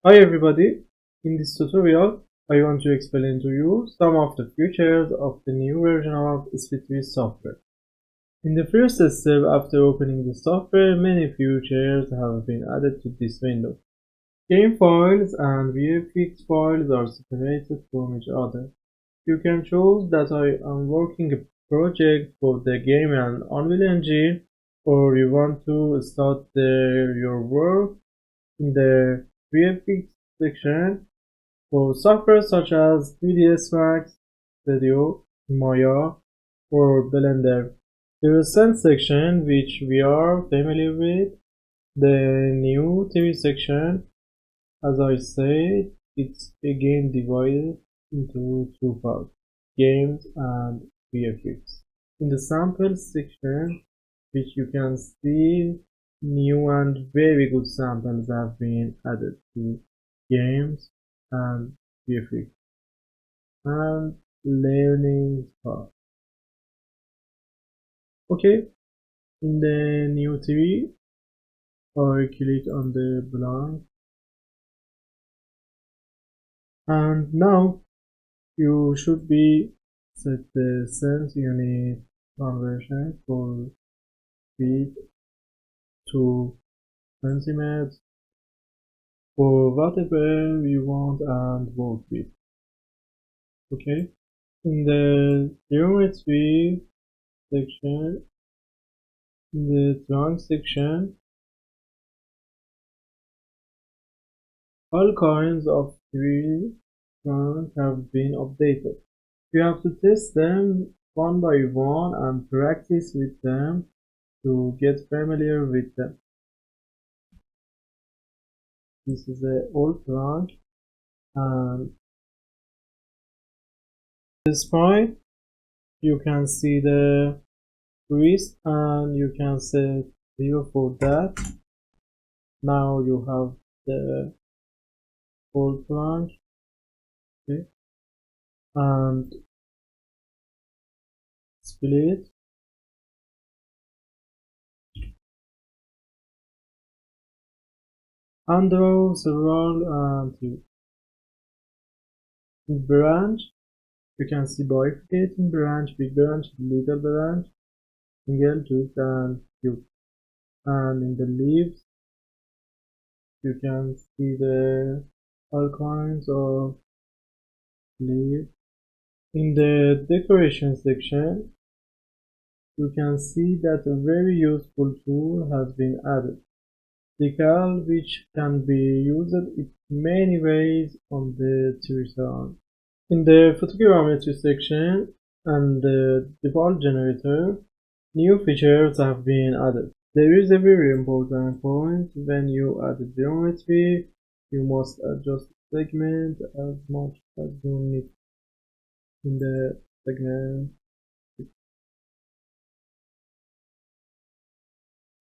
Hi everybody, in this tutorial I want to explain to you some of the features of the new version of Speedtree software. In the first step after opening the software, many features have been added to this window. Game files and VFX files are separated from each other. You can choose that I am working a project for the game and Unreal Engine, or you want to start your work in the VFX section. For software such as 3ds Max, Studio, Maya, or Blender, the recent section which we are familiar with, the new TV section, as I said, it's again divided into two parts, games and VFX. In the sample section, which you can see, new and very good samples have been added to games and VFX and learning part. Okay, in the new TV, I click on the blank, and now you should be set the sense unit conversion for feet to centimeters for whatever you want and work with. Okay, in the geometry section, in the trunk section, all kinds of tree trunks have been updated. You have to test them one by one and practice with them to get familiar with them. This is the old trunk, and the spine, you can see the wrist and you can set 0 for that. Now you have the old trunk, okay, and split, and draw several and branch. You can see bifurcating branch, big branch, little branch, single, tooth, and cube. And in the leaves, you can see the all kinds of leaves. In the decoration section, you can see that a very useful tool has been added. Decal, which can be used in many ways on the terrain. In the photogrammetry section and the default generator, new features have been added. There is a very important point: when you add geometry, you must adjust the segment as much as you need in the segment,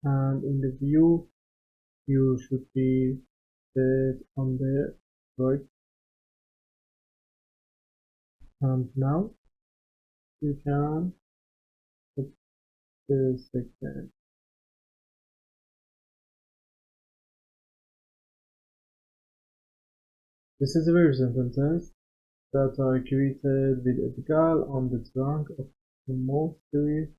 and in the view you should be set on the right. And now you can put the segment. This is a very simple test that I created with a decal on the trunk of the most series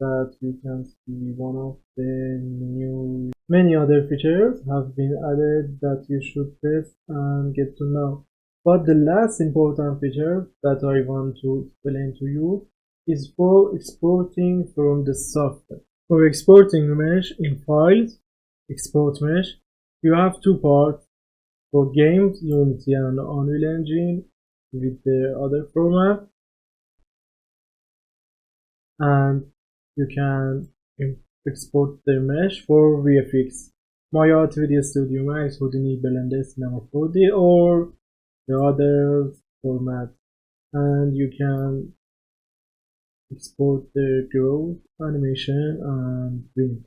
that you can see one of the new. Many other features have been added that you should test and get to know. But the last important feature that I want to explain to you is for exporting from the software. For exporting mesh in files, export mesh, you have two parts. For games, Unity and Unreal Engine with the other format, and you can export the mesh for VFX, Maya, 3D Studio Max, Houdini, Blender, Cinema 4D, or the other format. And you can export the growth, animation, and print.